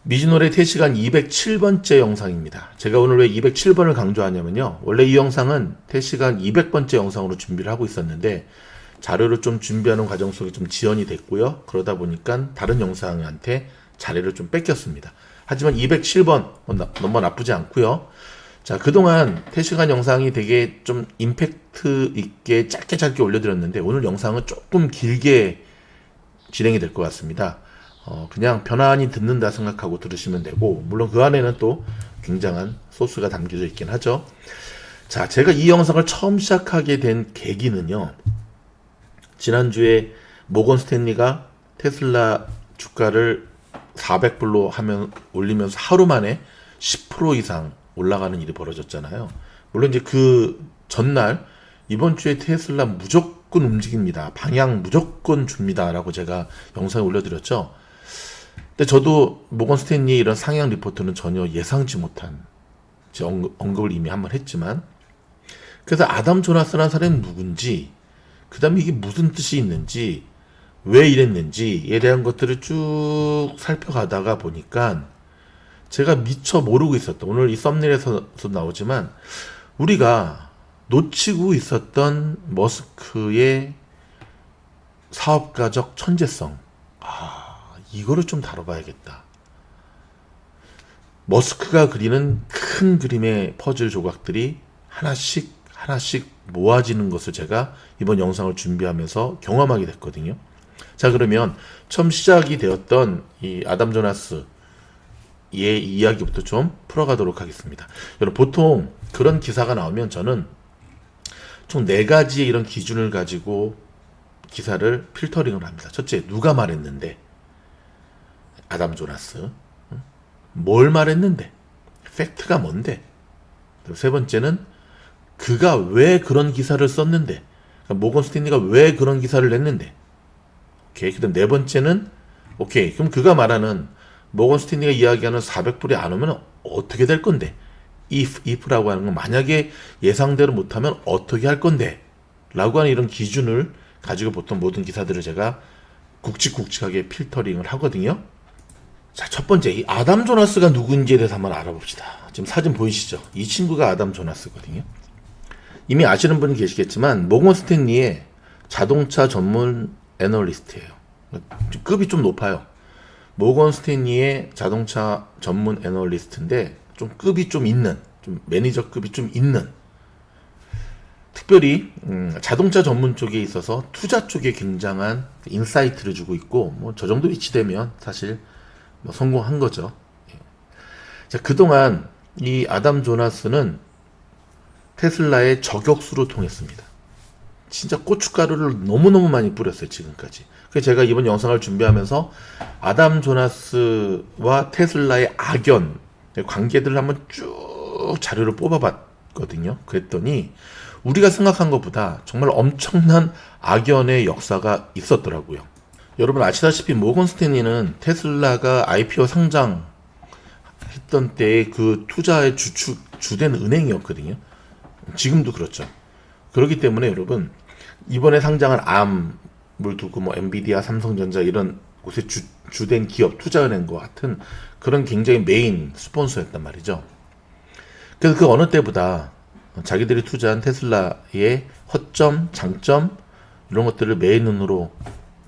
미즈노래 3시간 207번째 영상입니다. 제가 오늘 왜 207번을 강조하냐면요. 원래 이 영상은 3시간 200번째 영상으로 준비를 하고 있었는데 자료를 좀 준비하는 과정 속에 좀 지연이 됐고요. 그러다 보니까 다른 영상한테 자료를 좀 뺏겼습니다. 하지만 207번 너무 나쁘지 않고요. 자, 그동안 3시간 영상이 되게 좀 임팩트 있게 짧게 올려드렸는데 오늘 영상은 조금 길게 진행이 될 것 같습니다. 그냥 편안히 듣는다 생각하고 들으시면 되고, 물론 그 안에는 또 굉장한 소스가 담겨져 있긴 하죠. 자, 제가 이 영상을 처음 시작하게 된 계기는요, 지난주에 모건 스탠리가 테슬라 주가를 400불로 올리면서 하루 만에 10% 이상 올라가는 일이 벌어졌잖아요. 물론 이제 그 전날, 이번 주에 테슬라 무조건 움직입니다. 방향 무조건 줍니다. 라고 제가 영상에 올려드렸죠. 근데 저도 모건 스탠리의 이런 상향 리포트는 전혀 예상치 못한 언급을 이미 한번 했지만, 그래서 아담 조나스라는 사람이 누군지, 그 다음에 이게 무슨 뜻이 있는지, 왜 이랬는지에 대한 것들을 쭉 살펴가다가 보니까 제가 미처 모르고 있었던, 오늘 이 썸네일에서도 나오지만 우리가 놓치고 있었던 머스크의 사업가적 천재성, 이거를 좀 다뤄봐야겠다. 머스크가 그리는 큰 그림의 퍼즐 조각들이 하나씩 모아지는 것을 제가 이번 영상을 준비하면서 경험하게 됐거든요. 자, 그러면 처음 시작이 되었던 이 아담 조나스의 이야기부터 좀 풀어가도록 하겠습니다. 여러분, 보통 그런 기사가 나오면 저는 총 4가지의 이런 기준을 가지고 기사를 필터링을 합니다. 첫째, 누가 말했는데? 아담 조나스. 뭘 말했는데? 팩트가 뭔데? 세 번째는 그가 왜 그런 기사를 썼는데? 그러니까 모건 스탠리가 왜 그런 기사를 냈는데? 오케이. 그다음 네 번째는 오케이. 그럼 그가 말하는 모건 스탠리가 이야기하는 400불이 안 오면 어떻게 될 건데? if라고 하는 건 만약에 예상대로 못하면 어떻게 할 건데? 라고 하는 이런 기준을 가지고 보통 모든 기사들을 제가 굵직굵직하게 필터링을 하거든요. 자, 첫 번째, 이 아담 조나스가 누군지에 대해서 한번 알아봅시다. 지금 사진 보이시죠? 이 친구가 아담 조나스거든요. 이미 아시는 분이 계시겠지만 모건 스탠리의 자동차 전문 애널리스트예요. 급이 좀 높아요. 모건 스탠리의 자동차 전문 애널리스트인데 좀 급이 좀 있는, 좀 매니저급이 좀 있는, 특별히 자동차 전문 쪽에 있어서 투자 쪽에 굉장한 인사이트를 주고 있고, 뭐 저 정도 위치되면 사실 뭐 성공한 거죠. 자, 그동안 이 아담 조나스는 테슬라의 저격수로 통했습니다. 진짜 고춧가루를 너무너무 많이 뿌렸어요, 지금까지. 그래서 제가 이번 영상을 준비하면서 아담 조나스와 테슬라의 악연, 관계들을 한번 쭉 자료를 뽑아봤거든요. 그랬더니 우리가 생각한 것보다 정말 엄청난 악연의 역사가 있었더라고요. 여러분 아시다시피 모건 스탠리는 테슬라가 IPO 상장했던 때의 그 투자의 주된 은행이었거든요. 지금도 그렇죠. 그렇기 때문에 여러분, 이번에 상장한 암을 두고 뭐 엔비디아, 삼성전자 이런 곳에 주된 기업 투자은행과 같은 그런 굉장히 메인 스폰서였단 말이죠. 그래서 그 어느 때보다 자기들이 투자한 테슬라의 허점, 장점 이런 것들을 메인 눈으로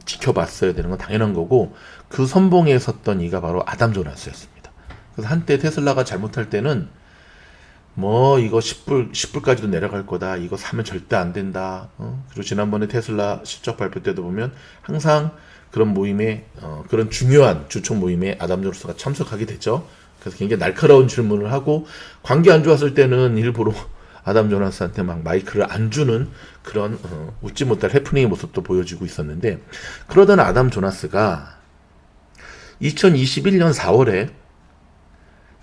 지켜봤어야 되는 건 당연한 거고, 그 선봉에 섰던 이가 바로 아담 조나스였습니다. 그래서 한때 테슬라가 잘못할 때는 뭐 이거 10불까지도 내려갈 거다, 이거 사면 절대 안 된다. 그리고 지난번에 테슬라 실적 발표 때도 보면 항상 그런 모임에 그런 중요한 주총 모임에 아담 조나스가 참석하게 되죠. 그래서 굉장히 날카로운 질문을 하고, 관계 안 좋았을 때는 일부러 아담 조나스한테 막 마이크를 안 주는 그런 웃지 못할 해프닝의 모습도 보여지고 있었는데, 그러던 아담 조나스가 2021년 4월에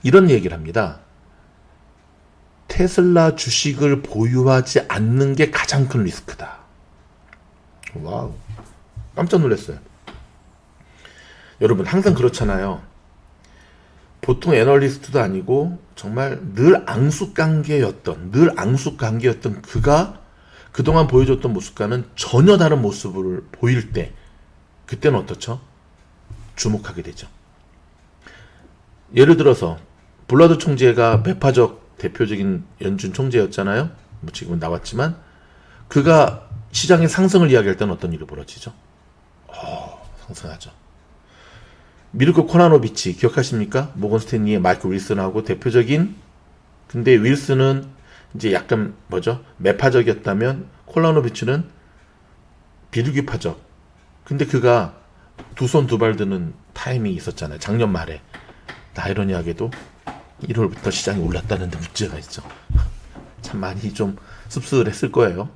이런 얘기를 합니다. 테슬라 주식을 보유하지 않는 게 가장 큰 리스크다. 와우, 깜짝 놀랐어요. 여러분, 항상 그렇잖아요. 보통 애널리스트도 아니고 정말 늘 앙숙관계였던 그가 그동안 보여줬던 모습과는 전혀 다른 모습을 보일 때, 그때는 어떻죠? 주목하게 되죠. 예를 들어서 불라드 총재가 매파적 대표적인 연준 총재였잖아요. 뭐 지금은 나왔지만 그가 시장의 상승을 이야기할 때는 어떤 일이 벌어지죠? 상승하죠. 미르코 코나노비치 기억하십니까? 모건 스탠리의 마이크 윌슨하고 대표적인. 근데 윌슨은 이제 약간 매파적이었다면 코나노비치는 비둘기파적. 근데 그가 두 손 두 발 드는 타임이 있었잖아요. 작년 말에. 아이러니하게도 1월부터 시장이 올랐다는 데 문제가 있죠. 참 많이 좀 씁쓸했을 거예요.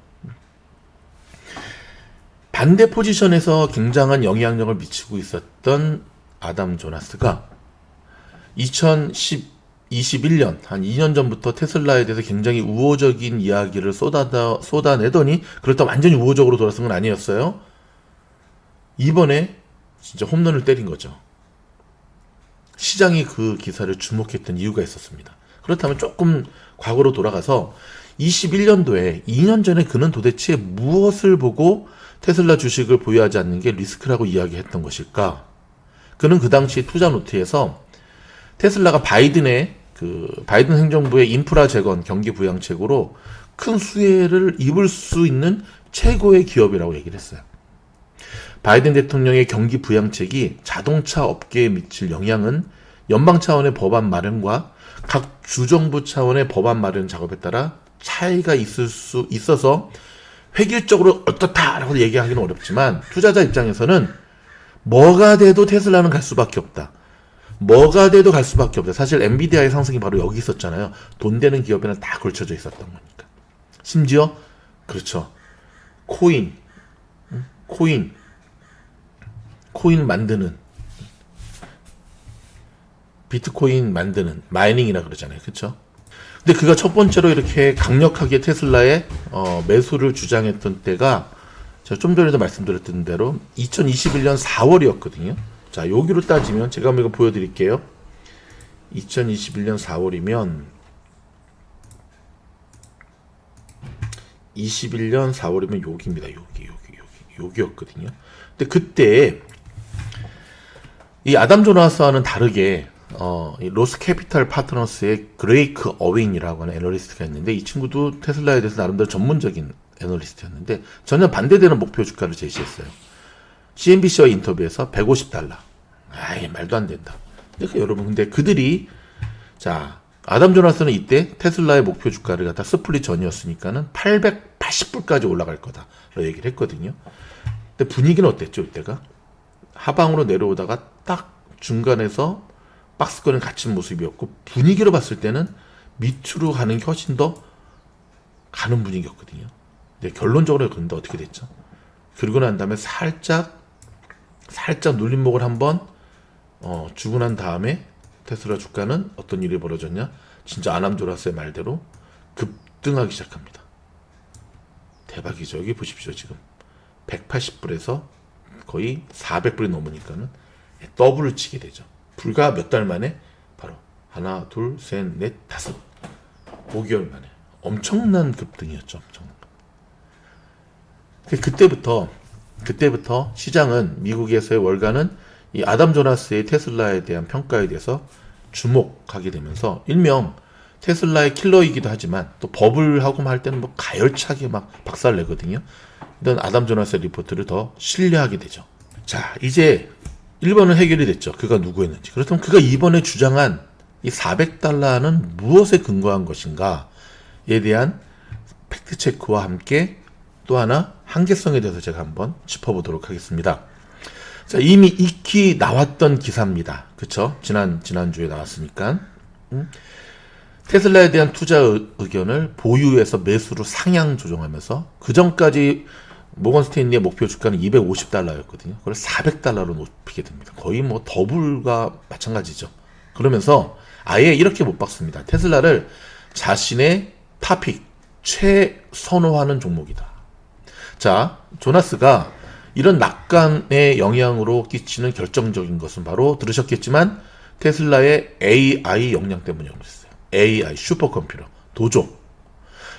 반대 포지션에서 굉장한 영향력을 미치고 있었던 아담 조나스가 2021년 한 2년 전부터 테슬라에 대해서 굉장히 우호적인 이야기를 쏟아내더니 그렇다고 완전히 우호적으로 돌아선 건 아니었어요. 이번에 진짜 홈런을 때린 거죠. 시장이 그 기사를 주목했던 이유가 있었습니다. 그렇다면 조금 과거로 돌아가서 21년도에 2년 전에 그는 도대체 무엇을 보고 테슬라 주식을 보유하지 않는 게 리스크라고 이야기했던 것일까? 그는 그 당시 투자 노트에서 테슬라가 바이든 행정부의 인프라 재건 경기 부양책으로 큰 수혜를 입을 수 있는 최고의 기업이라고 얘기를 했어요. 바이든 대통령의 경기 부양책이 자동차 업계에 미칠 영향은 연방 차원의 법안 마련과 각 주정부 차원의 법안 마련 작업에 따라 차이가 있을 수 있어서 획일적으로 어떻다라고 얘기하기는 어렵지만 투자자 입장에서는 뭐가 돼도 테슬라는 갈 수밖에 없다. 뭐가 돼도 갈 수밖에 없다. 사실 엔비디아의 상승이 바로 여기 있었잖아요. 돈 되는 기업에는 다 걸쳐져 있었던 거니까. 심지어 그렇죠. 코인 만드는 비트코인 만드는 마이닝이라 그러잖아요. 그렇죠? 근데 그가 첫 번째로 이렇게 강력하게 테슬라의 매수를 주장했던 때가 제가 좀 전에도 말씀드렸던 대로 2021년 4월이었거든요. 자, 여기로 따지면 제가 한번 이거 보여드릴게요. 2021년 4월이면 21년 4월이면 여기입니다. 여기였거든요. 근데 그때 이 아담 조나스와는 다르게 이 로스 캐피탈 파트너스의 그레이크 어윈이라고 하는 애널리스트가 있는데 이 친구도 테슬라에 대해서 나름대로 전문적인 애널리스트였는데 전혀 반대되는 목표 주가를 제시했어요. CNBC와 인터뷰에서 $150. 아이, 말도 안 된다. 그러니까 여러분, 근데 그들이, 자, 아담 조나스는 이때 테슬라의 목표 주가를 갖다 스플릿 전이었으니까는 880불까지 올라갈 거다. 라고 얘기를 했거든요. 근데 분위기는 어땠죠, 이때가? 하방으로 내려오다가 딱 중간에서 박스권을 갇힌 모습이었고, 분위기로 봤을 때는 밑으로 가는 게 훨씬 더 가는 분위기였거든요. 근데 결론적으로 근데 어떻게 됐죠? 그러고 난 다음에 살짝 눌림목을 한번 주고 난 다음에 테슬라 주가는 어떤 일이 벌어졌냐? 진짜 아담 조나스의 말대로 급등하기 시작합니다. 대박이죠. 여기 보십시오. 지금 180불에서 거의 400불이 넘으니까는 더블을 치게 되죠. 불과 몇 달 만에 바로 하나, 둘, 셋, 넷, 다섯 5개월 만에 엄청난 급등이었죠. 그때부터 시장은 미국에서의 월가는 이 아담 조나스의 테슬라에 대한 평가에 대해서 주목하게 되면서 일명 테슬라의 킬러이기도 하지만 또 버블하고 할 때는 뭐 가열차게 막 박살내거든요. 이런 아담 조나스의 리포트를 더 신뢰하게 되죠. 자, 이제 1번은 해결이 됐죠. 그가 누구였는지. 그렇다면 그가 이번에 주장한 이 $400는 무엇에 근거한 것인가에 대한 팩트체크와 함께 또 하나 한계성에 대해서 제가 한번 짚어보도록 하겠습니다. 자, 이미 익히 나왔던 기사입니다. 그쵸? 지난주에 나왔으니까. 테슬라에 대한 투자 의견을 보유에서 매수로 상향 조정하면서 그 전까지 모건 스탠리의 목표 주가는 $250였거든요. 그걸 $400로 높이게 됩니다. 거의 뭐 더블과 마찬가지죠. 그러면서 아예 이렇게 못 박습니다. 테슬라를 자신의 탑픽, 최선호하는 종목이다. 자, 조나스가 이런 낙관의 영향으로 끼치는 결정적인 것은 바로 들으셨겠지만 테슬라의 AI 역량 때문이었어요. AI, 슈퍼컴퓨터, 도조.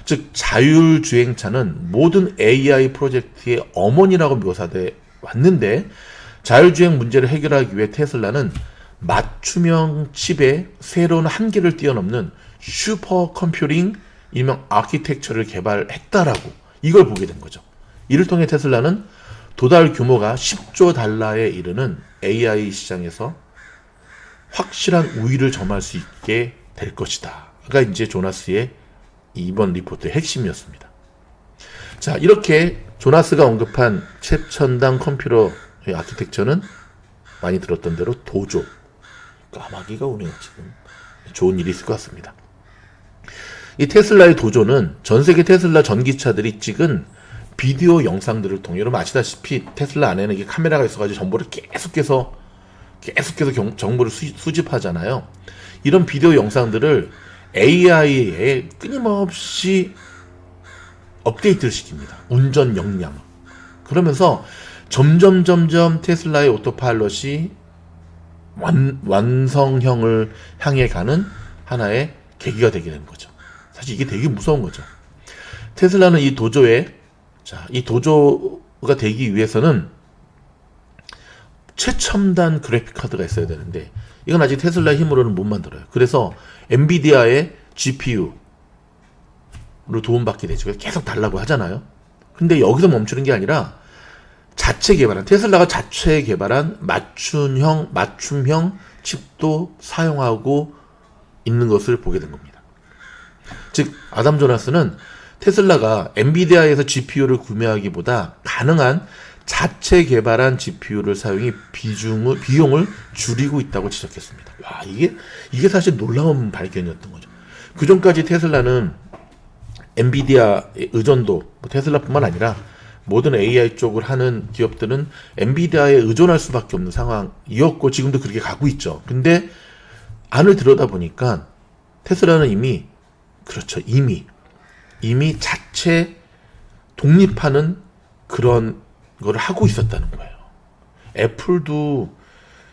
즉 자율주행차는 모든 AI 프로젝트의 어머니라고 묘사돼 왔는데 자율주행 문제를 해결하기 위해 테슬라는 맞춤형 칩의 새로운 한계를 뛰어넘는 슈퍼 컴퓨팅 일명 아키텍처를 개발했다라고 이걸 보게 된 거죠. 이를 통해 테슬라는 도달 규모가 10조 달러에 이르는 AI 시장에서 확실한 우위를 점할 수 있게 될 것이다. 가 이제 조나스의 이번 리포트의 핵심이었습니다. 자, 이렇게 조나스가 언급한 최첨단 컴퓨터의 아키텍처는 많이 들었던 대로 도조. 까마귀가 오네요, 지금. 좋은 일이 있을 것 같습니다. 이 테슬라의 도조는 전 세계 테슬라 전기차들이 찍은 비디오 영상들을 통해, 여러분 아시다시피 테슬라 안에는 이게 카메라가 있어가지고 정보를 계속해서 정보를 수집하잖아요. 이런 비디오 영상들을 AI에 끊임없이 업데이트를 시킵니다. 운전 역량. 그러면서 점점 테슬라의 오토파일럿이 완성형을 향해 가는 하나의 계기가 되게 되는 거죠. 사실 이게 되게 무서운 거죠. 테슬라는 이 도조가 되기 위해서는 최첨단 그래픽 카드가 있어야 되는데 이건 아직 테슬라의 힘으로는 못 만들어요. 그래서 엔비디아의 GPU로 도움받게 되죠. 계속 달라고 하잖아요. 근데 여기서 멈추는 게 아니라 테슬라가 자체 개발한 맞춤형 칩도 사용하고 있는 것을 보게 된 겁니다. 즉 아담 조나스는 테슬라가 엔비디아에서 GPU를 구매하기보다 가능한 자체 개발한 GPU를 사용해 비용을 줄이고 있다고 지적했습니다. 와, 이게 사실 놀라운 발견이었던 거죠. 그 전까지 테슬라는 엔비디아의 의존도, 테슬라뿐만 아니라 모든 AI 쪽을 하는 기업들은 엔비디아에 의존할 수밖에 없는 상황이었고 지금도 그렇게 가고 있죠. 근데 안을 들여다보니까 테슬라는 이미 자체 독립하는 그런 걸 하고 있었다는 거예요. 애플도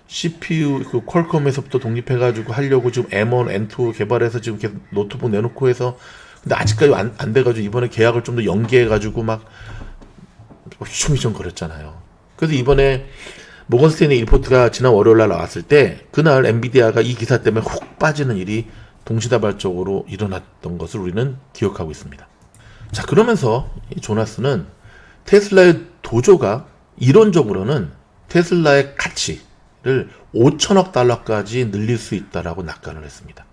CPU 그 퀄컴에서부터 독립해가지고 하려고 지금 M1, M2 개발해서 지금 계속 노트북 내놓고 해서 근데 아직까지 안 돼가지고 이번에 계약을 좀 더 연기해가지고 막 휘청휘청 거렸잖아요. 그래서 이번에 모건 스탠리 리포트가 지난 월요일날 나왔을 때 그날 엔비디아가 이 기사 때문에 훅 빠지는 일이 동시다발적으로 일어났던 것을 우리는 기억하고 있습니다. 자, 그러면서 이 조나스는 테슬라의 도조가 이론적으로는 테슬라의 가치를 5천억 달러까지 늘릴 수 있다라고 낙관을 했습니다.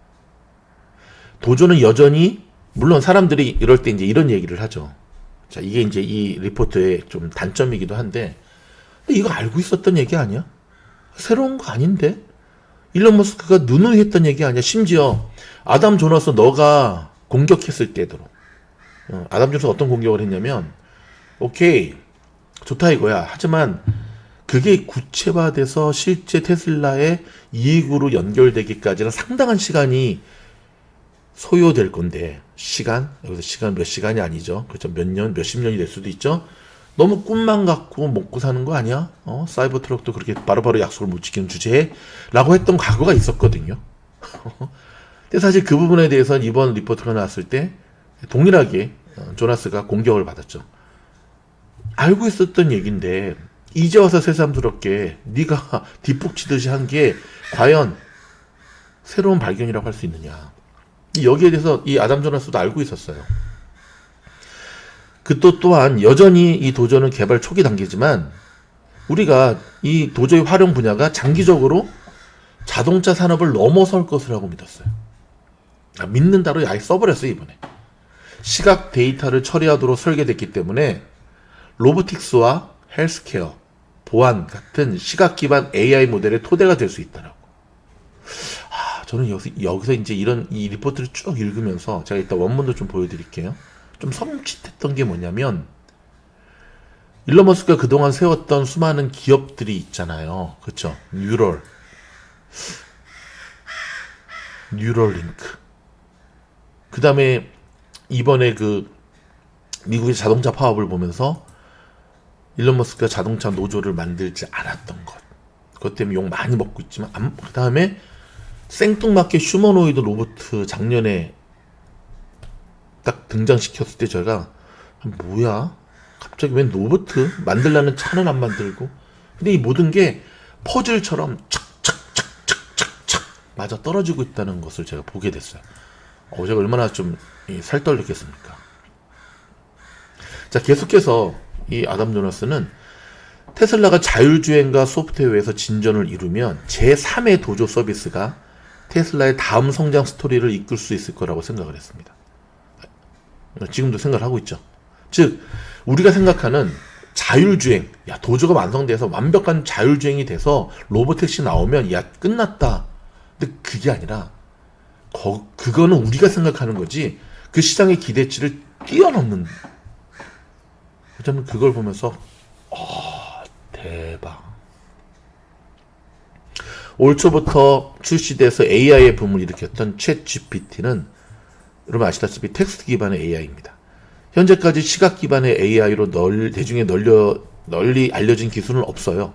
도조는 여전히 물론 사람들이 이럴 때 이제 이런 얘기를 하죠. 자, 이게 이제 이 리포트의 좀 단점이기도 한데 이거 알고 있었던 얘기 아니야? 새로운 거 아닌데? 일론 머스크가 누누이 했던 얘기 아니야? 심지어 아담 조나스 너가 공격했을 때도 아담 조나스 어떤 공격을 했냐면 오케이 좋다 이거야. 하지만 그게 구체화돼서 실제 테슬라의 이익으로 연결되기까지는 상당한 시간이 소요될 건데 여기서 시간 몇 시간이 아니죠. 그렇죠. 몇 년, 몇십 년이 될 수도 있죠. 너무 꿈만 갖고 먹고 사는 거 아니야? 사이버 트럭도 그렇게 바로바로 약속을 못 지키는 주제에 라고 했던 과거가 있었거든요. 근데 사실 그 부분에 대해서는 이번 리포트가 나왔을 때 동일하게 조나스가 공격을 받았죠. 알고 있었던 얘기인데 이제 와서 새삼스럽게 네가 뒷북치듯이 한 게 과연 새로운 발견이라고 할 수 있느냐. 여기에 대해서 이 아담 조나스도 알고 있었어요. 또한 여전히 이 도조는 개발 초기 단계지만 우리가 이 도조의 활용 분야가 장기적으로 자동차 산업을 넘어설 것이라고 믿었어요. 믿는다로 아예 써버렸어요. 이번에 시각 데이터를 처리하도록 설계됐기 때문에 로보틱스와 헬스케어, 보안 같은 시각 기반 AI 모델의 토대가 될 수 있다라고. 저는 여기서 이제 이 리포트를 쭉 읽으면서 제가 이따 원문도 좀 보여드릴게요. 좀 섬찟했던 게 뭐냐면 일론 머스크가 그동안 세웠던 수많은 기업들이 있잖아요. 그렇죠? 뉴럴링크. 그 다음에 이번에 그 미국의 자동차 파업을 보면서 일론 머스크가 자동차 노조를 만들지 않았던 것. 그것 때문에 욕 많이 먹고 있지만 그 다음에 생뚱맞게 휴머노이드 로봇 작년에 딱 등장시켰을 때 제가 뭐야? 갑자기 웬 로봇 만들라는 차는 안 만들고 근데 이 모든 게 퍼즐처럼 착착착착 맞아 떨어지고 있다는 것을 제가 보게 됐어요. 제가 얼마나 좀 살떨렸겠습니까? 자, 계속해서 이 아담 조나스는 테슬라가 자율주행과 소프트웨어에서 진전을 이루면 제3의 도조 서비스가 테슬라의 다음 성장 스토리를 이끌 수 있을 거라고 생각을 했습니다. 지금도 생각을 하고 있죠. 즉 우리가 생각하는 자율주행, 야 도조가 완성돼서 완벽한 자율주행이 돼서 로보택시 나오면 야 끝났다. 근데 그게 아니라 그거는 우리가 생각하는 거지 그 시장의 기대치를 뛰어넘는. 저는 그걸 보면서 대박. 올 초부터 출시돼서 AI의 붐을 일으켰던 챗GPT는 여러분 아시다시피 텍스트 기반의 AI입니다. 현재까지 시각 기반의 AI로 대중에 널리 알려진 기술은 없어요.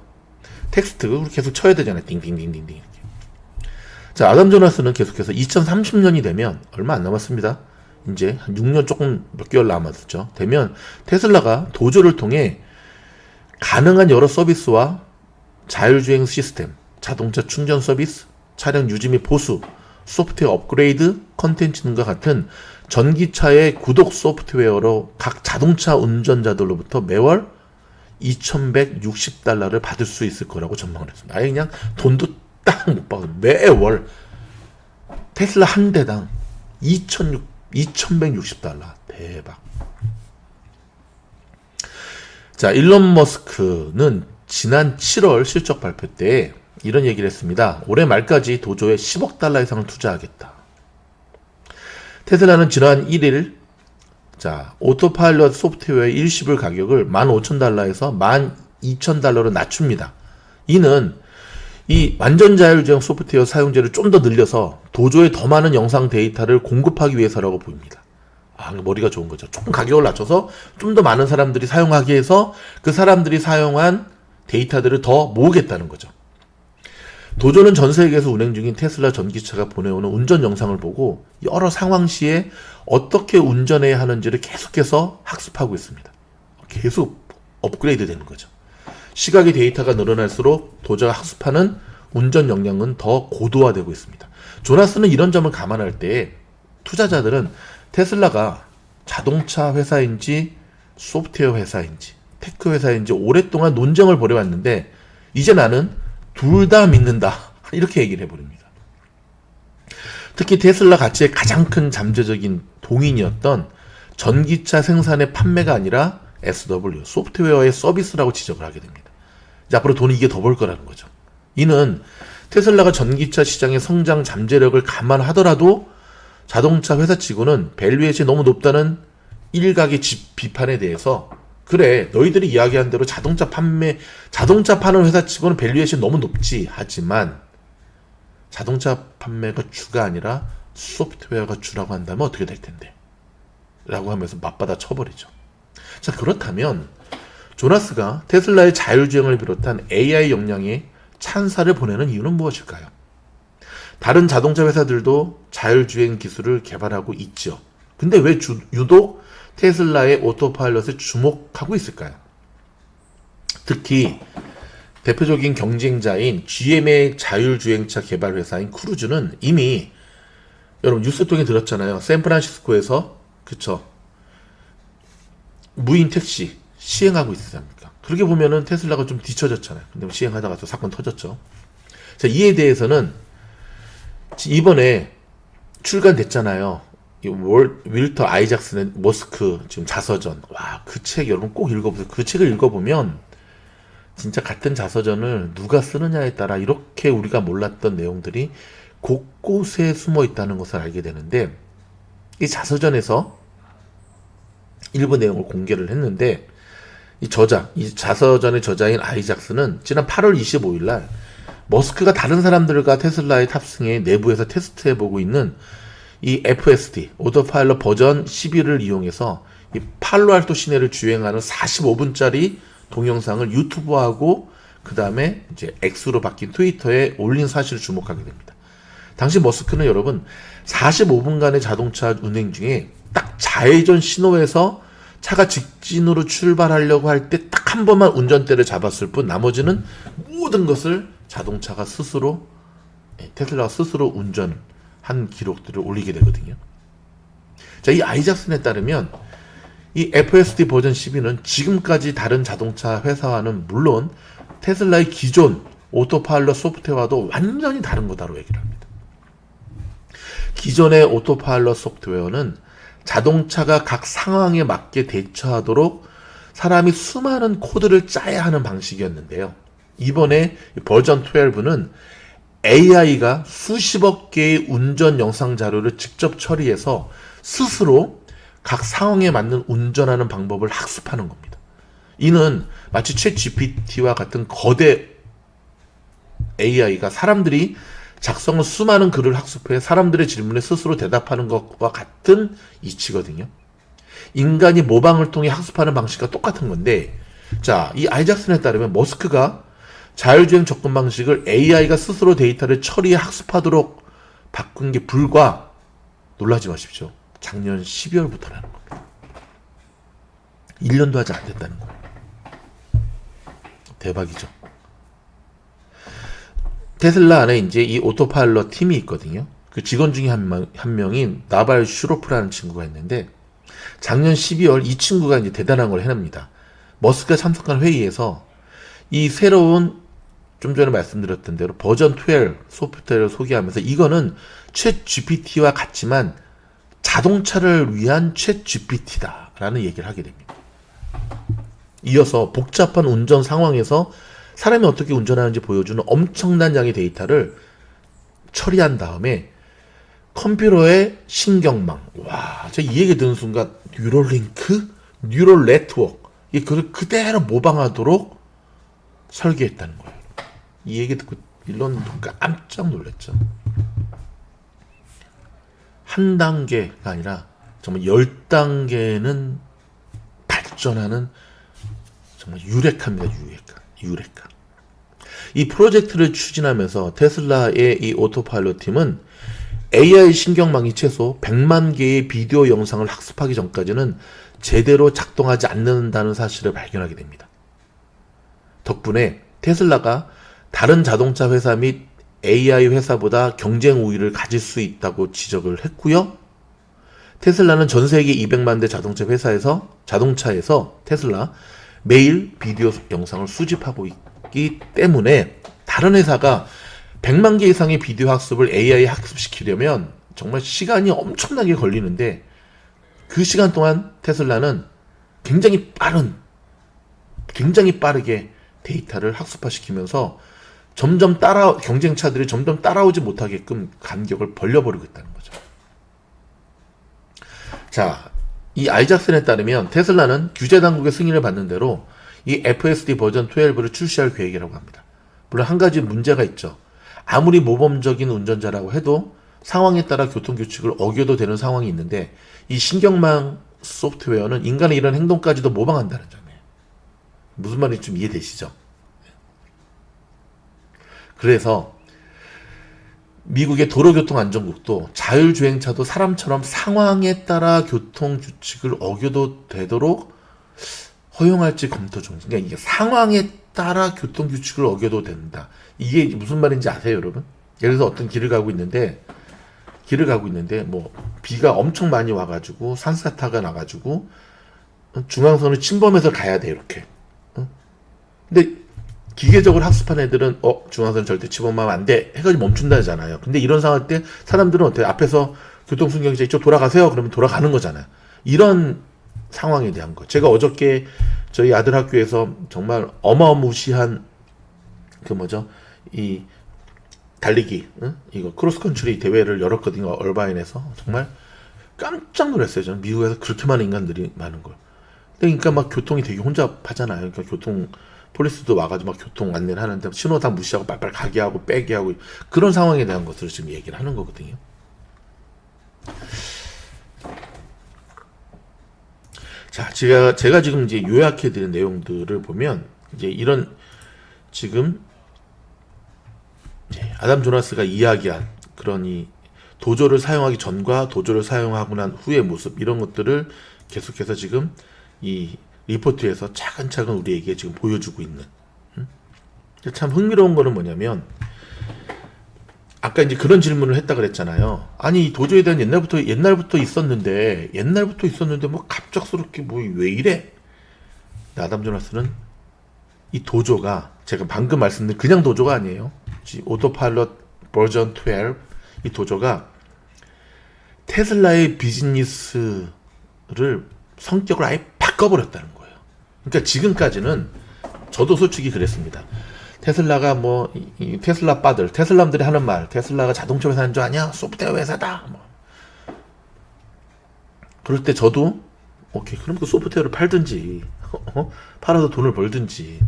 텍스트 계속 쳐야 되잖아요. 띵띵띵띵띵 이렇게. 자, 아담 조나스는 계속해서 2030년이 되면 얼마 안 남았습니다. 이제 한 6년 조금 몇 개월 남았죠. 되면 테슬라가 도조를 통해 가능한 여러 서비스와 자율주행 시스템, 자동차 충전 서비스, 차량 유지 및 보수, 소프트웨어 업그레이드, 컨텐츠 등과 같은 전기차의 구독 소프트웨어로 각 자동차 운전자들로부터 매월 $2,160를 받을 수 있을 거라고 전망을 했습니다. 아예 그냥 돈도 딱 못 받고 매월 테슬라 한 대당 $2,160. 대박. 자, 일론 머스크는 지난 7월 실적 발표 때 이런 얘기를 했습니다. 올해 말까지 도조에 $10억 이상을 투자하겠다. 테슬라는 지난 1일 오토파일럿 소프트웨어 일시불 가격을 $15,000에서 $12,000로 낮춥니다. 이는 이 완전 자율주행 소프트웨어 사용자를 좀 더 늘려서 도조에 더 많은 영상 데이터를 공급하기 위해서라고 보입니다. 머리가 좋은 거죠. 조금 가격을 낮춰서 좀 더 많은 사람들이 사용하게 해서 그 사람들이 사용한 데이터들을 더 모으겠다는 거죠. 도조는 전 세계에서 운행 중인 테슬라 전기차가 보내오는 운전 영상을 보고 여러 상황 시에 어떻게 운전해야 하는지를 계속해서 학습하고 있습니다. 계속 업그레이드 되는 거죠. 시각의 데이터가 늘어날수록 도저가 학습하는 운전 역량은 더 고도화되고 있습니다. 조나스는 이런 점을 감안할 때 투자자들은 테슬라가 자동차 회사인지 소프트웨어 회사인지 테크 회사인지 오랫동안 논쟁을 벌여왔는데 이제 나는 둘 다 믿는다. 이렇게 얘기를 해버립니다. 특히 테슬라 가치의 가장 큰 잠재적인 동인이었던 전기차 생산의 판매가 아니라 SW, 소프트웨어의 서비스라고 지적을 하게 됩니다. 이제 앞으로 돈이 이게 더 벌 거라는 거죠. 이는 테슬라가 전기차 시장의 성장 잠재력을 감안하더라도 자동차 회사치고는 밸류에이션이 너무 높다는 일각의 비판에 대해서 그래 너희들이 이야기한 대로 자동차 파는 회사치고는 밸류에이션이 너무 높지. 하지만 자동차 판매가 주가 아니라 소프트웨어가 주라고 한다면 어떻게 될 텐데 라고 하면서 맞받아 쳐버리죠. 자, 그렇다면 조나스가 테슬라의 자율주행을 비롯한 AI 역량에 찬사를 보내는 이유는 무엇일까요? 다른 자동차 회사들도 자율주행 기술을 개발하고 있죠. 근데 왜 유독 테슬라의 오토파일럿에 주목하고 있을까요? 특히 대표적인 경쟁자인 GM의 자율주행차 개발 회사인 크루즈는 이미 여러분 뉴스 통해 들었잖아요. 샌프란시스코에서 무인 택시 시행하고 있습니까? 그렇게 보면은 테슬라가 좀 뒤처졌잖아요. 근데 시행하다가 또 사건 터졌죠. 자, 이에 대해서는 이번에 출간됐잖아요. 윌터 아이작슨의 머스크 지금 자서전. 와, 그 책 여러분 꼭 읽어보세요. 그 책을 읽어보면 진짜 같은 자서전을 누가 쓰느냐에 따라 이렇게 우리가 몰랐던 내용들이 곳곳에 숨어 있다는 것을 알게 되는데 이 자서전에서 일부 내용을 공개를 했는데 이 자서전의 저자인 아이작슨은 지난 8월 25일 날 머스크가 다른 사람들과 테슬라의 탑승에 내부에서 테스트해보고 있는 이 FSD, 오토파일럿 버전 11을 이용해서 이 팔로알토 시내를 주행하는 45분짜리 동영상을 유튜브하고 그 다음에 이제 X로 바뀐 트위터에 올린 사실을 주목하게 됩니다. 당시 머스크는 여러분 45분간의 자동차 운행 중에 딱 좌회전 신호에서 차가 직진으로 출발하려고 할 때 딱 한 번만 운전대를 잡았을 뿐 나머지는 모든 것을 자동차가 스스로 테슬라가 스스로 운전한 기록들을 올리게 되거든요. 자, 이 아이작슨에 따르면 이 FSD 버전 12는 지금까지 다른 자동차 회사와는 물론 테슬라의 기존 오토파일럿 소프트웨어와도 완전히 다른 거다로 얘기를 합니다. 기존의 오토파일럿 소프트웨어는 자동차가 각 상황에 맞게 대처하도록 사람이 수많은 코드를 짜야 하는 방식이었는데요. 이번에 버전 12는 AI가 수십억 개의 운전 영상 자료를 직접 처리해서 스스로 각 상황에 맞는 운전하는 방법을 학습하는 겁니다. 이는 마치 챗 GPT와 같은 거대 AI가 사람들이 작성한 수많은 글을 학습해 사람들의 질문에 스스로 대답하는 것과 같은 이치거든요. 인간이 모방을 통해 학습하는 방식과 똑같은 건데, 자, 이 아이작슨에 따르면 머스크가 자율주행 접근 방식을 AI가 스스로 데이터를 처리해 학습하도록 바꾼 게 불과, 놀라지 마십시오, 작년 12월부터라는 겁니다. 1년도 아직 안 됐다는 거예요. 대박이죠. 테슬라 안에 이제 이 오토파일럿 팀이 있거든요. 그 직원 중에 한 명인 나발 슈로프라는 친구가 있는데, 작년 12월 이 친구가 이제 대단한 걸 해냅니다. 머스크가 참석한 회의에서 이 새로운, 좀 전에 말씀드렸던 대로 버전 12 소프트웨어를 소개하면서 이거는 챗 GPT와 같지만 자동차를 위한 챗 GPT다라는 얘기를 하게 됩니다. 이어서 복잡한 운전 상황에서 사람이 어떻게 운전하는지 보여주는 엄청난 양의 데이터를 처리한 다음에 컴퓨터의 신경망, 와, 제가 이 얘기 듣는 순간 뉴럴링크, 뉴럴 네트워크, 그걸 그대로 모방하도록 설계했다는 거예요. 이 얘기 듣고 일론 깜짝 놀랐죠. 한 단계가 아니라 정말 10단계는 발전하는 정말 유레카입니다. 유레카. 이 프로젝트를 추진하면서 테슬라의 이 오토파일럿 팀은 AI 신경망이 최소 100만 개의 비디오 영상을 학습하기 전까지는 제대로 작동하지 않는다는 사실을 발견하게 됩니다. 덕분에 테슬라가 다른 자동차 회사 및 AI 회사보다 경쟁 우위를 가질 수 있다고 지적을 했고요. 테슬라는 전 세계 200만 대 자동차에서 테슬라 매일 비디오 영상을 수집하고 있기 때문에 다른 회사가 100만 개 이상의 비디오 학습을 AI에 학습시키려면 정말 시간이 엄청나게 걸리는데, 그 시간 동안 테슬라는 굉장히 빠르게 데이터를 학습화시키면서 경쟁차들이 점점 따라오지 못하게끔 간격을 벌려버리고 있다는 거죠. 자, 이 아이작슨에 따르면 테슬라는 규제 당국의 승인을 받는 대로 이 FSD 버전 12를 출시할 계획이라고 합니다. 물론 한 가지 문제가 있죠. 아무리 모범적인 운전자라고 해도 상황에 따라 교통규칙을 어겨도 되는 상황이 있는데, 이 신경망 소프트웨어는 인간의 이런 행동까지도 모방한다는 점이에요. 무슨 말인지 좀 이해되시죠? 그래서 미국의 도로교통안전국도 자율주행차도 사람처럼 상황에 따라 교통규칙을 어겨도 되도록 허용할지 검토 중. 그러니까 이게 상황에 따라 교통규칙을 어겨도 된다. 이게 무슨 말인지 아세요, 여러분? 예를 들어서 어떤 길을 가고 있는데 뭐 비가 엄청 많이 와가지고 산사타가 나가지고 중앙선을 침범해서 가야 돼, 이렇게. 근데 기계적으로 학습한 애들은 중앙선 절대 침범하면 안 돼 해가지고 멈춘다잖아요. 근데 이런 상황 때 사람들은 어때요? 앞에서 교통순경자 이쪽 돌아가세요 그러면 돌아가는 거잖아요. 이런 상황에 대한 거. 제가 어저께 저희 아들 학교에서 정말 어마무시한 이 달리기, 이거 크로스컨트리 대회를 열었거든요. 얼바인에서. 정말 깜짝 놀랐어요. 저는 미국에서 그렇게 많은 인간들이 많은 걸. 그러니까 막 교통이 되게 혼잡하잖아요. 그러니까 교통 폴리스도 와가지고 막 교통 안내를 하는데 신호 다 무시하고 빨빨 가게 하고 빼게 하고 그런 상황에 대한 것들을 지금 얘기를 하는 거거든요. 자, 제가 지금 이제 요약해드린 내용들을 보면 이제 이런 지금 아담 조나스가 이야기한 그런 이 도조를 사용하기 전과 도조를 사용하고 난 후의 모습, 이런 것들을 계속해서 지금 이 리포트에서 차근차근 우리에게 지금 보여주고 있는. 참 흥미로운 거는 뭐냐면 아까 이제 그런 질문을 했다 그랬잖아요. 아니, 이 도조에 대한 옛날부터 있었는데 뭐 갑작스럽게 뭐 왜 이래? 아담 조나스는 이 도조가 제가 방금 말씀드린 그냥 도조가 아니에요. 오토파일럿 버전 12 이 도조가 테슬라의 비즈니스를 성격을 아예 바꿔버렸다는 거예요. 그러니까 지금까지는 저도 솔직히 그랬습니다. 테슬라가 뭐 이 테슬라 빠들 테슬라람들이 하는 말 테슬라가 자동차 회사인 줄 아냐? 소프트웨어 회사다. 뭐. 그럴 때 저도 오케이 그럼 그 소프트웨어를 팔든지 팔아서 돈을 벌든지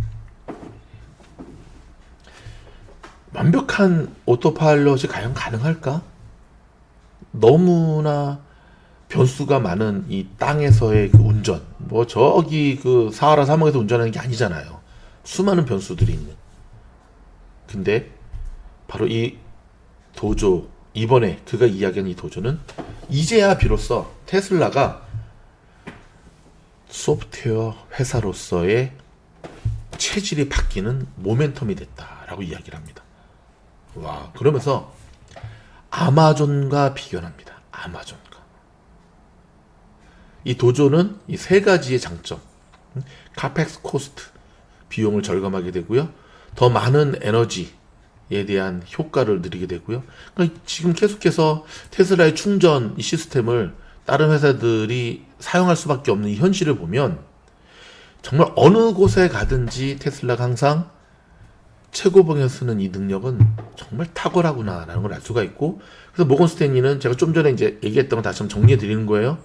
완벽한 오토파일럿이 과연 가능할까? 너무나 변수가 많은 이 땅에서의 그 운전 뭐 저기 그 사하라 사막에서 운전하는 게 아니잖아요. 수많은 변수들이 있는. 근데 바로 이 도조 이번에 그가 이야기한 이 도조는 이제야 비로소 테슬라가 소프트웨어 회사로서의 체질이 바뀌는 모멘텀이 됐다라고 이야기를 합니다. 와, 그러면서 아마존과 비교를 합니다. 아마존과. 이 도조는 이 세 가지의 장점. 카펙스 코스트, 비용을 절감하게 되고요. 더 많은 에너지에 대한 효과를 누리게 되고요. 그러니까 지금 계속해서 테슬라의 충전 시스템을 다른 회사들이 사용할 수밖에 없는 이 현실을 보면 정말 어느 곳에 가든지 테슬라가 항상 최고봉에 쓰는 이 능력은 정말 탁월하구나라는 걸 알 수가 있고, 그래서 모건 스탠리는 제가 좀 전에 이제 얘기했던 걸 다시 한번 정리해 드리는 거예요.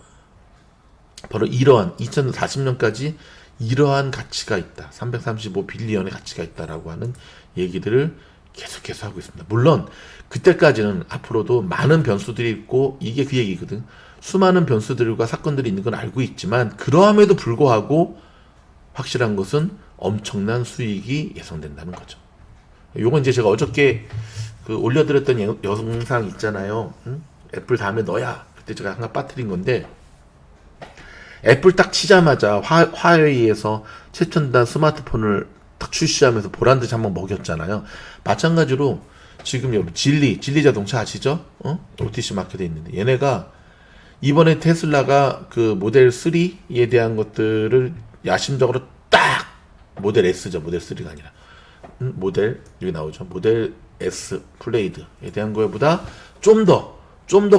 바로 이러한 2040년까지 이러한 가치가 있다. 335빌리언의 가치가 있다라고 하는 얘기들을 계속해서 하고 있습니다. 물론 그때까지는 앞으로도 많은 변수들이 있고 이게 그 얘기거든. 수많은 변수들과 사건들이 있는 건 알고 있지만 그러함에도 불구하고 확실한 것은 엄청난 수익이 예상된다는 거죠. 요건 이제 제가 어저께 그 올려드렸던 영상 있잖아요. 응? 애플 다음에 너야. 그때 제가 하나 빠뜨린 건데 애플 딱 치자마자 화웨이에서 최첨단 스마트폰을 딱 출시하면서 보란듯이 한번 먹였잖아요. 마찬가지로 지금 여러분 진리 자동차 아시죠? OTC 마켓에 있는데 얘네가 이번에 테슬라가 그 모델 3에 대한 것들을 야심적으로 딱 모델 S죠. 모델 3가 아니라 모델 여기 나오죠. 모델 S 플레이드에 대한 거보다 좀 더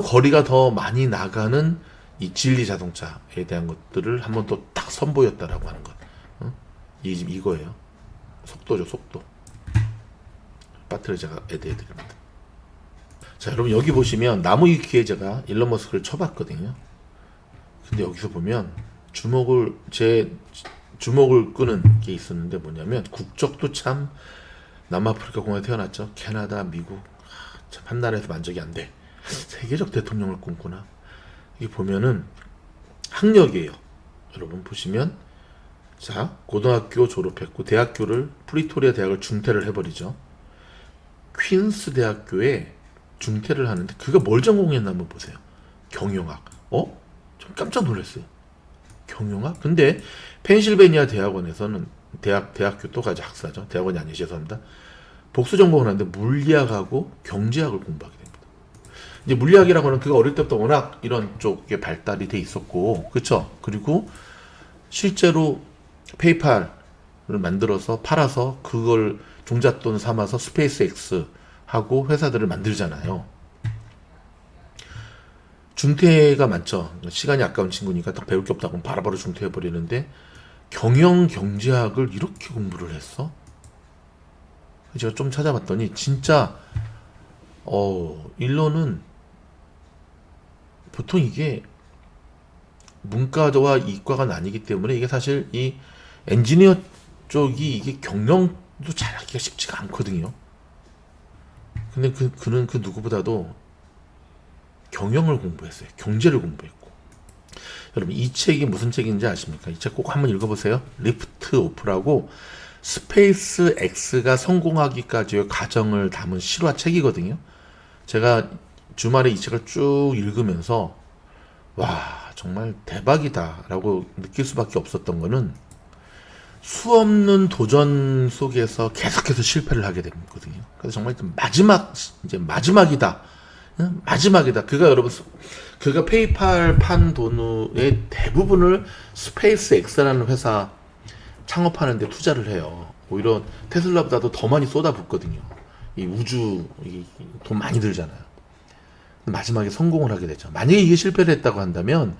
거리가 더 많이 나가는 이 진리 자동차에 대한 것들을 한번 또 딱 선보였다라고 하는 것. 이거예요. 속도죠, 속도. 배터리 제가 애드해드립니다. 자, 여러분 여기 보시면 나무 위키에 제가 일론 머스크를 쳐봤거든요. 근데 여기서 보면 제 주목을 끄는 게 있었는데 뭐냐면 국적도 참 남아프리카 공화에 태어났죠. 캐나다, 미국. 참 한 나라에서 만족이 안 돼. 세계적 대통령을 꿈꾸나. 이게 보면은 학력이에요. 여러분 보시면 자 고등학교 졸업했고 대학교를 프리토리아 대학을 중퇴를 해버리죠. 퀸스 대학교에 중퇴를 하는데 그가 뭘 전공했나 한번 보세요. 경영학. 좀 깜짝 놀랐어요. 경영학? 근데 펜실베니아 대학원에서는 대학교 또 가지 학사죠. 대학원이 아니죠. 죄송합니다. 복수 전공을 하는데 물리학하고 경제학을 공부하게 됩니다. 이제 물리학이라고 하는 그가 어릴 때부터 워낙 이런 쪽에 발달이 돼 있었고, 그렇죠? 그리고 실제로 페이팔을 만들어서 팔아서 그걸 종잣돈 삼아서 스페이스 X하고 회사들을 만들잖아요. 중퇴가 많죠. 시간이 아까운 친구니까 딱 배울 게 없다고 바로바로 중퇴해버리는데 경영 경제학을 이렇게 공부를 했어? 제가 좀 찾아봤더니 진짜 일론은 보통 이게 문과와 이과가 나뉘기 때문에 이게 사실 이 엔지니어 쪽이 이게 경영도 잘하기가 쉽지가 않거든요. 근데 그는 그 누구보다도 경영을 공부했어요. 경제를 공부했고. 여러분 이 책이 무슨 책인지 아십니까? 이 책 꼭 한번 읽어보세요. 리프트 오프라고 스페이스 X가 성공하기까지의 과정을 담은 실화책이거든요. 제가 주말에 이 책을 쭉 읽으면서 와 정말 대박이다 라고 느낄 수밖에 없었던 거는 수없는 도전 속에서 계속해서 실패를 하게 되거든요. 그래서 정말 이제 마지막이다. 응? 마지막이다. 그가 페이팔 판 돈의 대부분을 스페이스 X라는 회사 창업하는 데 투자를 해요. 오히려 테슬라보다도 더 많이 쏟아붓거든요. 이 우주, 돈 많이 들잖아요. 마지막에 성공을 하게 되죠. 만약에 이게 실패를 했다고 한다면,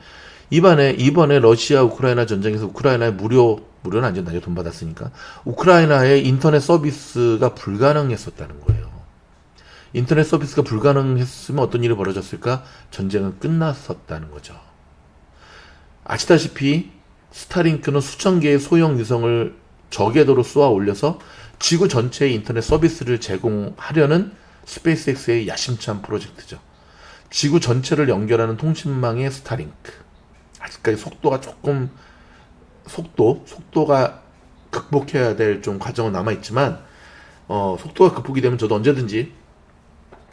이번에 러시아 우크라이나 전쟁에서 우크라이나에 무료는 아니죠. 나중에 돈 받았으니까. 우크라이나의 인터넷 서비스가 불가능했었다는 거예요. 인터넷 서비스가 불가능했으면 어떤 일이 벌어졌을까? 전쟁은 끝났었다는 거죠. 아시다시피 스타링크는 수천 개의 소형 위성을 저궤도로 쏘아 올려서 지구 전체의 인터넷 서비스를 제공하려는 스페이스X의 야심찬 프로젝트죠. 지구 전체를 연결하는 통신망의 스타링크. 아직까지 속도가 극복해야 될 좀 과정은 남아있지만, 속도가 극복이 되면 저도 언제든지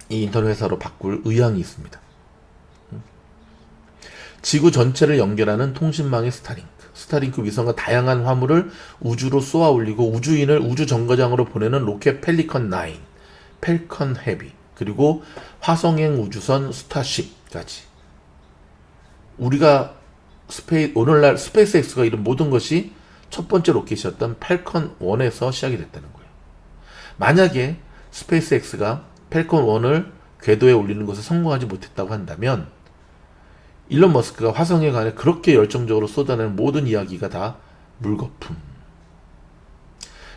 이 인터넷 회사로 바꿀 의향이 있습니다. 지구 전체를 연결하는 통신망의 스타링크 위성과 다양한 화물을 우주로 쏘아 올리고 우주인을 우주 정거장으로 보내는 로켓 펠리컨 9, 펠컨 헤비, 그리고 화성행 우주선 스타쉽까지. 우리가 오늘날 스페이스X가 이룬 모든 것이 첫 번째 로켓이었던 펠컨 1에서 시작이 됐다는 거예요. 만약에 스페이스X가 펠컨 1을 궤도에 올리는 것에 성공하지 못했다고 한다면 일론 머스크가 화성에 관해 그렇게 열정적으로 쏟아내는 모든 이야기가 다 물거품.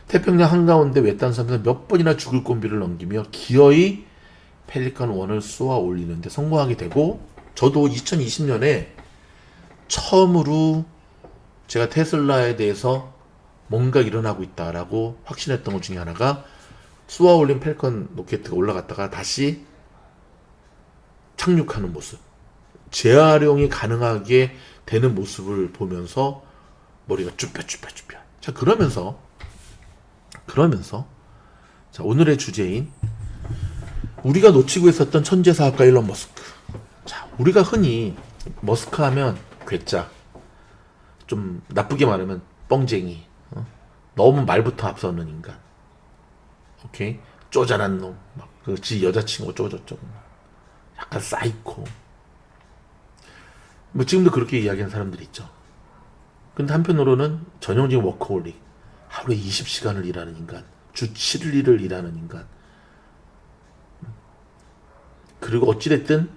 태평양 한가운데 외딴 섬에서 몇 번이나 죽을 곤비를 넘기며 기어이 펠리컨 1을 쏘아 올리는데 성공하게 되고, 저도 2020년에 처음으로 제가 테슬라에 대해서 뭔가 일어나고 있다라고 확신했던 것 중에 하나가 쏘아 올린 펠컨 로켓가 올라갔다가 다시 착륙하는 모습, 재활용이 가능하게 되는 모습을 보면서 머리가 쭈뼛. 자, 그러면서 자, 오늘의 주제인 우리가 놓치고 있었던 천재 사업가 일론 머스크. 자, 우리가 흔히 머스크 하면 괴짜, 좀 나쁘게 말하면 뻥쟁이, 너무 말부터 앞서는 인간, 오케이, 쪼잔한 놈, 막 지 여자친구 쪼저쩌고, 약간 사이코. 뭐 지금도 그렇게 이야기하는 사람들이 있죠. 근데 한편으로는 전형적인 워커홀릭, 하루에 20시간을 일하는 인간, 주 7일을 일하는 인간. 그리고 어찌됐든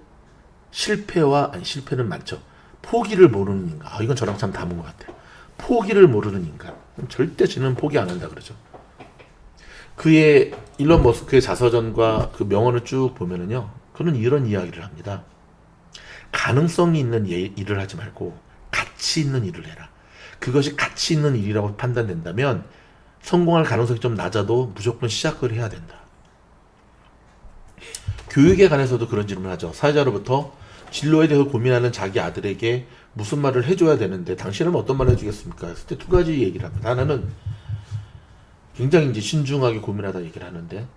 실패는 많죠. 포기를 모르는 인간. 이건 저랑 참 닮은 것 같아요. 포기를 모르는 인간. 절대 지는 포기 안 한다 그러죠. 일론 머스크의 자서전과 그 명언을 쭉 보면은요, 그는 이런 이야기를 합니다. 가능성이 있는 일을 하지 말고 가치 있는 일을 해라. 그것이 가치 있는 일이라고 판단된다면 성공할 가능성이 좀 낮아도 무조건 시작을 해야 된다. 교육에 관해서도 그런 질문을 하죠. 사회자로부터 진로에 대해서 고민하는 자기 아들에게 무슨 말을 해줘야 되는데 당신은 어떤 말을 해주겠습니까? 했을 때 두 가지 얘기를 합니다. 하나는 굉장히 이제 신중하게 고민하다 얘기를 하는데,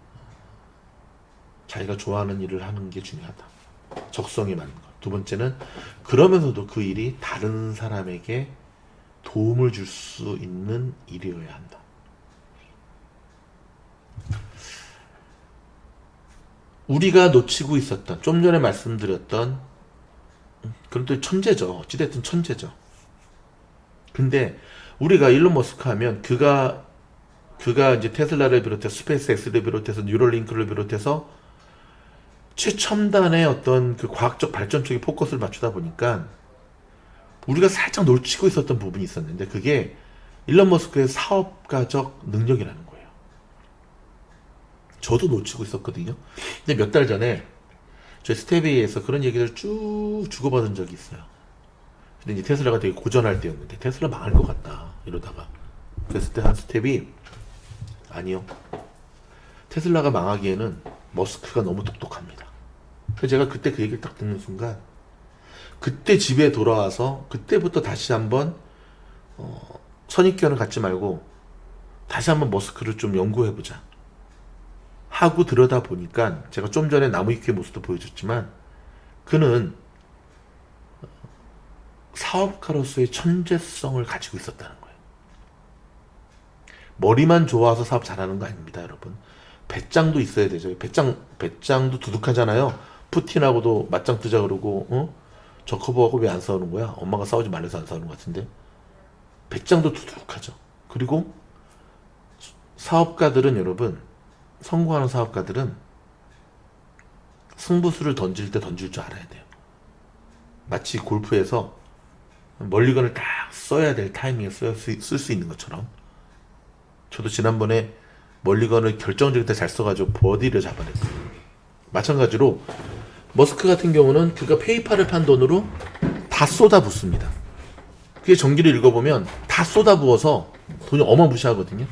자기가 좋아하는 일을 하는 게 중요하다. 적성에 맞는 것. 두 번째는 그러면서도 그 일이 다른 사람에게 도움을 줄 수 있는 일이어야 한다. 우리가 놓치고 있었던, 좀 전에 말씀드렸던, 그런 또 천재죠. 어찌됐든 천재죠. 근데 우리가 일론 머스크 하면 그가 이제 테슬라를 비롯해서 스페이스X를 비롯해서 뉴럴링크를 비롯해서 최첨단의 어떤 그 과학적 발전 쪽에 포커스를 맞추다 보니까 우리가 살짝 놓치고 있었던 부분이 있었는데, 그게 일론 머스크의 사업가적 능력이라는 거예요. 저도 놓치고 있었거든요. 근데 몇 달 전에 저희 스테비에서 그런 얘기를 쭉 주고받은 적이 있어요. 근데 이제 테슬라가 되게 고전할 때였는데, 테슬라 망할 것 같다 이러다가, 그랬을 때 한 스텝이, 아니요, 테슬라가 망하기에는 머스크가 너무 똑똑합니다. 그래서 제가 그때 그 얘기를 딱 듣는 순간, 그때 집에 돌아와서 그때부터 다시 한번 선입견을 갖지 말고 다시 한번 머스크를 좀 연구해보자 하고 들여다 보니까, 제가 좀 전에 나무위키의 모습도 보여줬지만 그는 사업가로서의 천재성을 가지고 있었다는 거예요. 머리만 좋아서 사업 잘하는 거 아닙니다, 여러분. 배짱도 있어야 되죠. 배짱도 두둑하잖아요. 푸틴하고도 맞짱 뜨자 그러고, 저 커버하고 왜 안 싸우는 거야? 엄마가 싸우지 말래서 안 싸우는 것 같은데. 배짱도 두둑하죠. 그리고 사업가들은 여러분, 성공하는 사업가들은 승부수를 던질 때 던질 줄 알아야 돼요. 마치 골프에서 멀리건을 딱 써야 될 타이밍에 쓸 수 있는 것처럼, 저도 지난번에 멀리건을 결정적일 때 잘 써가지고 버디를 잡아냈어요. 마찬가지로 머스크 같은 경우는 그가 페이팔을 판 돈으로 다 쏟아붓습니다. 그게 전기를 읽어보면 다 쏟아부어서 돈이 어마무시하거든요.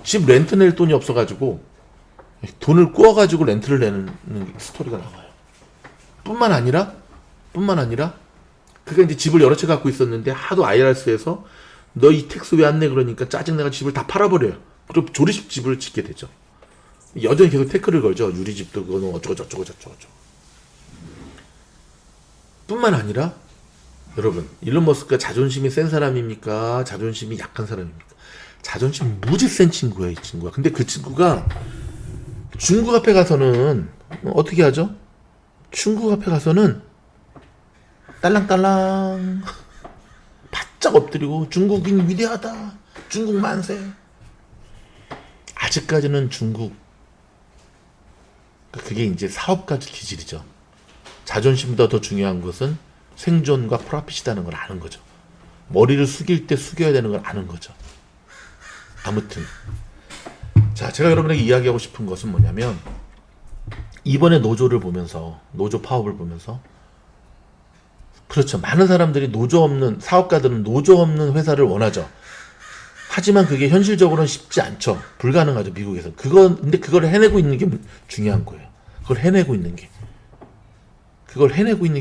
집 렌트 낼 돈이 없어가지고 돈을 구워가지고 렌트를 내는 스토리가 나와요. 뿐만 아니라 그가 이제 집을 여러 채 갖고 있었는데 하도 IRS에서 너 이 텍스 왜 안 내? 그러니까 짜증내가 집을 다 팔아버려요. 그럼 조립식 집을 짓게 되죠. 여전히 계속 태클을 걸죠. 유리집도 그거는 어쩌고 저쩌고. 뿐만 아니라 여러분, 일론 머스크가 자존심이 센 사람입니까? 자존심이 약한 사람입니까? 자존심 무지 센 친구야, 이 친구가. 근데 그 친구가 중국 앞에 가서는 어떻게 하죠? 중국 앞에 가서는 딸랑딸랑 바짝 엎드리고 중국인 위대하다, 중국 만세. 아직까지는 중국, 그게 이제 사업가 기질이죠. 자존심보다 더 중요한 것은 생존과 프로핏이라는 걸 아는 거죠. 머리를 숙일 때 숙여야 되는 걸 아는 거죠. 아무튼 자, 제가 여러분에게 이야기하고 싶은 것은 뭐냐면, 이번에 노조를 보면서, 노조 파업을 보면서, 그렇죠, 많은 사람들이 노조 없는, 사업가들은 노조 없는 회사를 원하죠. 하지만 그게 현실적으로는 쉽지 않죠. 불가능하죠, 미국에서. 근데 그걸 해내고 있는 게 중요한 거예요. 그걸 해내고 있는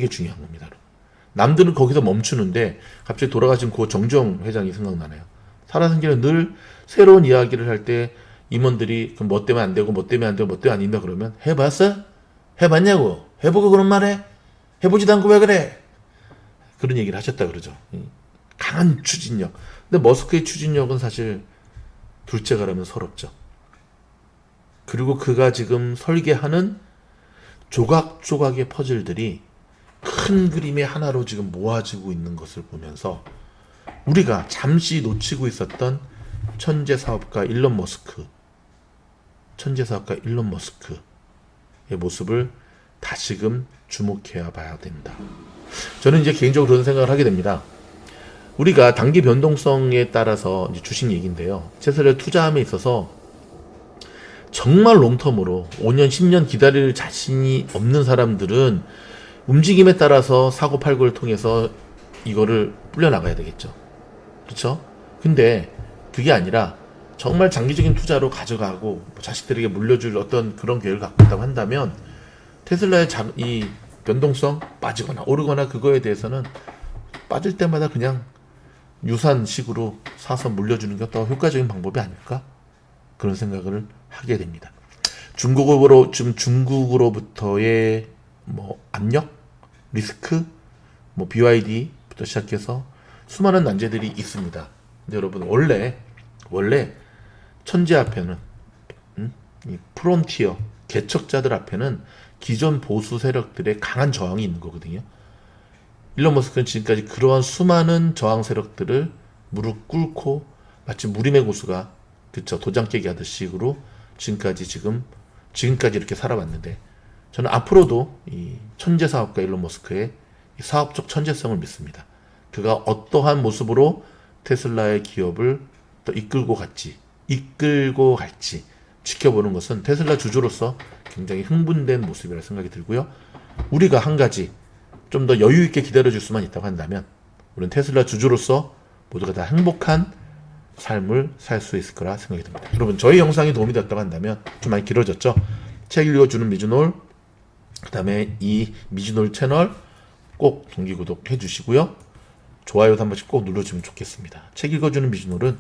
게 중요한 겁니다. 남들은 거기서 멈추는데 갑자기 돌아가신 고 정주영 회장이 생각나네요. 살아생전에 늘 새로운 이야기를 할 때 임원들이 그럼 뭐 때문에 안 되고 뭐 때문에 안 되고 뭐 때문에 안 된다 그러면, 해봤어? 해봤냐고? 해보고 그런 말해? 해보지도 않고 왜 그래? 그런 얘기를 하셨다 그러죠. 강한 추진력. 근데 머스크의 추진력은 사실 둘째가라면 서럽죠. 그리고 그가 지금 설계하는 조각조각의 퍼즐들이 큰 그림의 하나로 지금 모아지고 있는 것을 보면서, 우리가 잠시 놓치고 있었던 천재 사업가 일론 머스크의 모습을 다시금 주목해야 봐야 된다. 저는 이제 개인적으로 그런 생각을 하게 됩니다. 우리가 단기 변동성에 따라서 이제 주식 얘기인데요. 테슬라에 투자함에 있어서 정말 롱텀으로 5년, 10년 기다릴 자신이 없는 사람들은 움직임에 따라서 사고 팔고를 통해서 이거를 불려나가야 되겠죠. 그렇죠? 근데 그게 아니라 정말 장기적인 투자로 가져가고 자식들에게 물려줄 어떤 그런 계획을 갖고 있다고 한다면, 테슬라의 이 변동성 빠지거나 오르거나 그거에 대해서는 빠질 때마다 그냥 유산식으로 사서 물려주는 게 더 효과적인 방법이 아닐까? 그런 생각을 하게 됩니다. 중국으로부터의 뭐 압력, 리스크, 뭐 BYD부터 시작해서 수많은 난제들이 있습니다. 근데 여러분, 원래 천재 앞에는 이 프론티어 개척자들 앞에는 기존 보수 세력들의 강한 저항이 있는 거거든요. 일론 머스크는 지금까지 그러한 수많은 저항 세력들을 무릎 꿇고 마치 무림의 고수가, 그쵸, 도장 깨기 하듯이 식으로 지금까지 이렇게 살아왔는데, 저는 앞으로도 이 천재 사업가 일론 머스크의 이 사업적 천재성을 믿습니다. 그가 어떠한 모습으로 테슬라의 기업을 또 이끌고 갈지 지켜보는 것은 테슬라 주주로서 굉장히 흥분된 모습이라 생각이 들고요. 우리가 한 가지 좀 더 여유 있게 기다려줄 수만 있다고 한다면, 우리는 테슬라 주주로서 모두가 다 행복한 삶을 살 수 있을 거라 생각이 듭니다. 여러분, 저희 영상이 도움이 됐다고 한다면, 좀 많이 길어졌죠? 책 읽어주는 미주놀, 그 다음에 이 미주놀 채널 꼭 동기 구독해 주시고요. 좋아요도 한 번씩 꼭 눌러주면 좋겠습니다. 책 읽어주는 미주놀은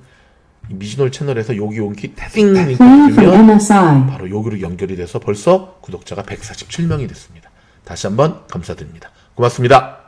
미주놀 채널에서 여기 태생 링크 누르면 바로 여기로 연결이 돼서 벌써 구독자가 147명이 됐습니다. 다시 한번 감사드립니다. 고맙습니다.